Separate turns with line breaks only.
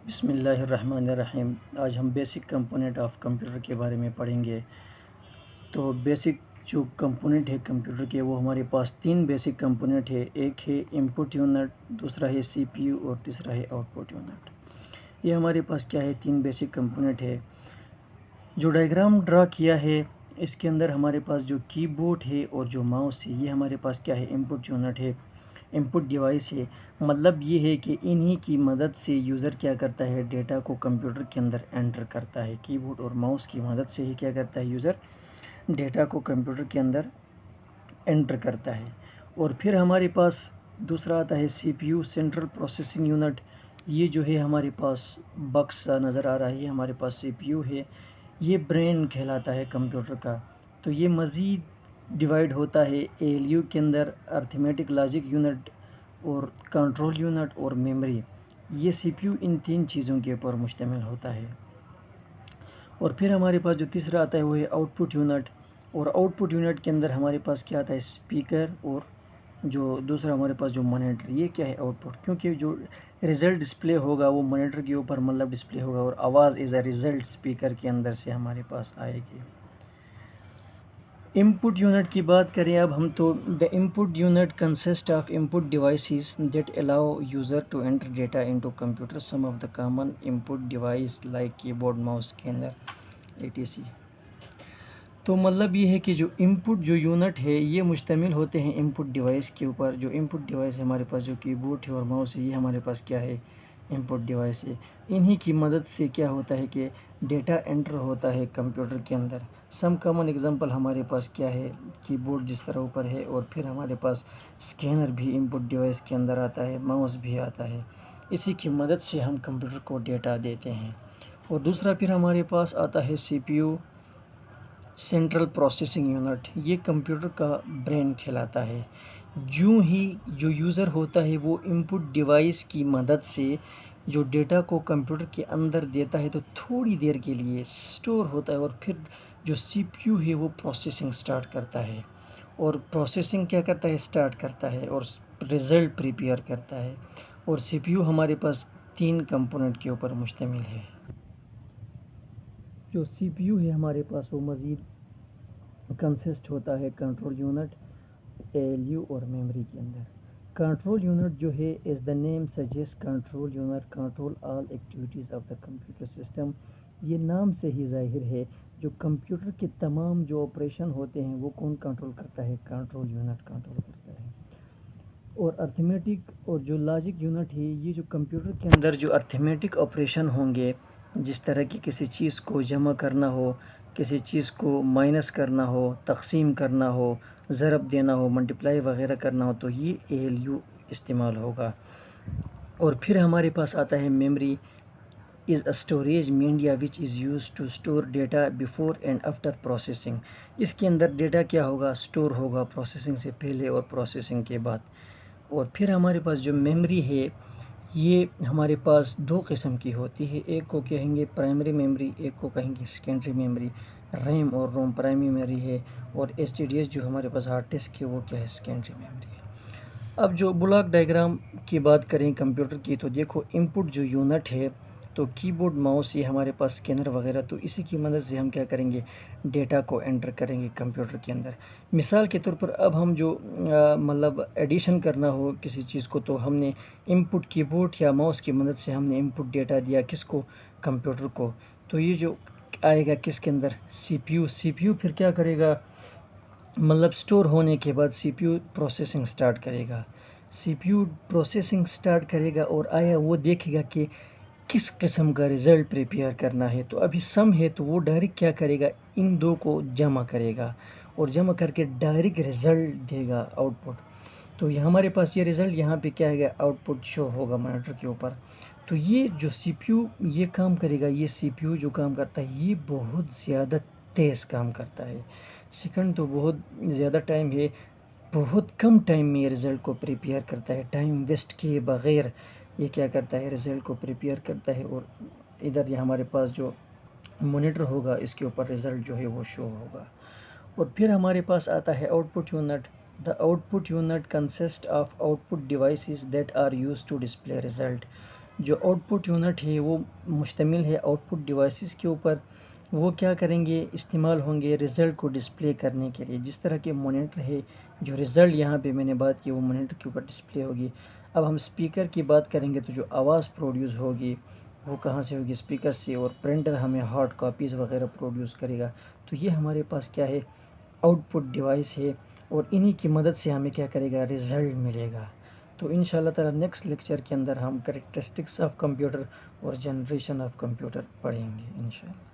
بسم اللہ الرحمن الرحیم۔ آج ہم بیسک کمپوننٹ آف کمپیوٹر کے بارے میں پڑھیں گے۔ تو بیسک جو کمپوننٹ ہے کمپیوٹر کے، وہ ہمارے پاس تین بیسک کمپوننٹ ہے۔ ایک ہے انپٹ یونٹ، دوسرا ہے سی پی یو اور تیسرا ہے آؤٹ پٹ یونٹ۔ یہ ہمارے پاس کیا ہے، تین بیسک کمپوننٹ ہے۔ جو ڈائیگرام ڈرا کیا ہے اس کے اندر ہمارے پاس جو کی بورڈ ہے اور جو ماؤس ہے، یہ ہمارے پاس کیا ہے، انپٹ یونٹ ہے، انپٹ ڈیوائس ہے۔ مطلب یہ ہے کہ انہی کی مدد سے یوزر کیا کرتا ہے، ڈیٹا کو کمپیوٹر کے اندر انٹر کرتا ہے۔ کی بورڈ اور ماؤس کی مدد سے ہی کیا کرتا ہے یوزر، ڈیٹا کو کمپیوٹر کے اندر انٹر کرتا ہے۔ اور پھر ہمارے پاس دوسرا آتا ہے C P U, central processing unit. یہ جو ہے ہمارے پاس باکس نظر آ رہا ہے، ہمارے پاس سی پی یو ہے، یہ برین کہلاتا ہے کمپیوٹر کا۔ تو یہ مزید ڈیوائیڈ ہوتا ہے اے ایل یو کے اندر، ارتھمیٹک لاجک یونٹ اور کنٹرول یونٹ اور میموری۔ یہ سی پی یو ان تین چیزوں کے اوپر مشتمل ہوتا ہے۔ اور پھر ہمارے پاس جو تیسرا آتا ہے وہ ہے آؤٹ پٹ یونٹ، اور آؤٹ پٹ یونٹ کے اندر ہمارے پاس کیا آتا ہے، اسپیکر، اور جو دوسرا ہمارے پاس جو مانیٹر۔ یہ کیا ہے، آؤٹ پٹ، کیونکہ جو ریزلٹ ڈسپلے ہوگا وہ مانیٹر کے اوپر مطلب ڈسپلے ہوگا، اور آواز ایز اے ریزلٹ اسپیکر کے اندر سے ہمارے پاس آئے گی۔ انپٹ یونٹ کی بات کریں اب ہم، تو the input unit consist of input devices that allow user to enter data into computer. Some of the common input device like keyboard, mouse کے اندر etc۔ تو مطلب یہ ہے کہ جو انپٹ جو یونٹ ہے یہ مشتمل ہوتے ہیں انپٹ ڈیوائس کے اوپر۔ جو انپٹ ڈیوائس ہے ہمارے پاس، جو کی بورڈ ہے اور ماؤس ہے، یہ ہمارے پاس کیا ہے، انپٹ ڈیوائس ہے۔ انہی کی مدد سے کیا ہوتا ہے کہ ڈیٹا انٹر ہوتا ہے کمپیوٹر کے اندر۔ سم کامن اگزامپل ہمارے پاس کیا ہے، کی بورڈ جس طرح اوپر ہے، اور پھر ہمارے پاس اسکینر بھی انپٹ ڈیوائس کے اندر آتا ہے، ماؤس بھی آتا ہے۔ اسی کی مدد سے ہم کمپیوٹر کو ڈیٹا دیتے ہیں۔ اور دوسرا پھر ہمارے پاس آتا ہے C P U, central processing unit. یہ کمپیوٹر کا برین کہلاتا ہے۔ یوں ہی جو یوزر ہوتا ہے وہ انپٹ ڈیوائس کی مدد سے جو ڈیٹا کو کمپیوٹر کے اندر دیتا ہے تو تھوڑی دیر کے لیے سٹور ہوتا ہے، اور پھر جو سی پی یو ہے وہ پروسیسنگ سٹارٹ کرتا ہے، اور پروسیسنگ کیا کرتا ہے، سٹارٹ کرتا ہے، اور ریزلٹ پریپیئر کرتا ہے۔ اور سی پی یو ہمارے پاس تین کمپوننٹ کے اوپر مشتمل ہے۔ جو سی پی یو ہے ہمارے پاس وہ مزید کنسسٹ ہوتا ہے control unit, A L U اور میموری کے اندر۔ کنٹرول یونٹ جو ہے as the name suggest, control unit control all activities of the computer system. یہ نام سے ہی ظاہر ہے جو کمپیوٹر کے تمام جو آپریشن ہوتے ہیں وہ کون کنٹرول کرتا ہے، کنٹرول یونٹ کنٹرول کرتا ہے۔ اور ارتھمیٹک اور جو لاجک یونٹ ہے، یہ جو کمپیوٹر کے اندر جو ارتھمیٹک آپریشن ہوں گے، جس طرح کی کسی چیز کو جمع کرنا ہو، کسی چیز کو مائنس کرنا ہو، تقسیم کرنا ہو، ضرب دینا ہو، ملٹیپلائی وغیرہ کرنا ہو، تو یہ اے ایل یو استعمال ہوگا۔ اور پھر ہمارے پاس آتا ہے memory, as a storage media which is use to store data before and after processing. اس کے اندر ڈیٹا کیا ہوگا، اسٹور ہوگا، پروسیسنگ سے پہلے اور پروسیسنگ کے بعد۔ اور پھر ہمارے پاس جو میموری ہے یہ ہمارے پاس دو قسم کی ہوتی ہے، ایک کو کہیں گے پرائمری میموری، ایک کو کہیں گے سیکنڈری میموری۔ ریم اور روم پرائمری میموری ہے، اور ایس ٹی ڈی ایس جو ہمارے پاس ہارڈ ڈسک ہے وہ کیا ہے، سیکنڈری میموری ہے۔ اب جو بلاک ڈائیگرام کی بات کریں کمپیوٹر کی، تو دیکھو انپٹ جو یونٹ ہے تو کی بورڈ، ماؤس، یہ ہمارے پاس اسکینر وغیرہ، تو اسی کی مدد سے ہم کیا کریں گے، ڈیٹا کو انٹر کریں گے کمپیوٹر کے اندر۔ مثال کے طور پر اب ہم جو مطلب ایڈیشن کرنا ہو کسی چیز کو، تو ہم نے انپٹ کی بورڈ یا ماؤس کی مدد سے ہم نے انپٹ ڈیٹا دیا کس کو، کمپیوٹر کو، تو یہ جو آئے گا کس کے اندر، سی P you. C P you پھر کیا کرے گا، مطلب سٹور ہونے کے بعد سی پی یو پروسیسنگ سٹارٹ کرے گا۔ سی پی یو پروسیسنگ سٹارٹ کرے گا اور آیا وہ دیکھے گا کہ کس قسم کا ریزلٹ پریپیئر کرنا ہے، تو ابھی سم ہے تو وہ ڈائریکٹ کیا کرے گا، ان دو کو جمع کرے گا، اور جمع کر کے ڈائریکٹ ریزلٹ دے گا، آؤٹ پٹ۔ تو یہ ہمارے پاس یہ ریزلٹ یہاں پہ کیا ہے، آؤٹ پٹ شو ہوگا مانیٹر کے اوپر۔ تو یہ جو سی پی یو یہ کام کرے گا، یہ سی پی یو جو کام کرتا ہے یہ بہت زیادہ تیز کام کرتا ہے۔ سیکنڈ تو بہت زیادہ ٹائم ہے، بہت کم ٹائم میں یہ ریزلٹ کو پریپیئر کرتا ہے، ٹائم ویسٹ کیے بغیر یہ کیا کرتا ہے، ریزلٹ کو پریپیئر کرتا ہے۔ اور ادھر یہ ہمارے پاس جو مانیٹر ہوگا اس کے اوپر ریزلٹ جو ہے وہ شو ہوگا۔ اور پھر ہمارے پاس آتا ہے output unit. The output unit consist of output devices that are use to display result. جو آؤٹ پٹ یونٹ ہے وہ مشتمل ہے آؤٹ پٹ ڈیوائسز کے اوپر. وہ کیا کریں گے؟ استعمال ہوں گے رزلٹ کو ڈسپلے کرنے کے لیے. جس طرح کے مانیٹر ہے، جو رزلٹ یہاں پہ میں نے بات کی وہ مانیٹر کے اوپر ڈسپلے ہوگی. اب ہم اسپیکر کی بات کریں گے تو جو آواز پروڈیوس ہوگی وہ کہاں سے ہوگی؟ اسپیکر سے. اور پرنٹر ہمیں ہارڈ کاپیز وغیرہ پروڈیوس کرے گا. تو یہ ہمارے پاس کیا ہے؟ آؤٹ پٹ ڈیوائس ہے، اور انہی کی مدد سے ہمیں کیا کرے گا؟ رزلٹ ملے گا. تو ان شاء اللہ تعالیٰ نیکسٹ لیکچر کے اندر ہم کریکٹرسٹکس آف کمپیوٹر اور جنریشن آف کمپیوٹر پڑھیں گے ان شاء اللہ.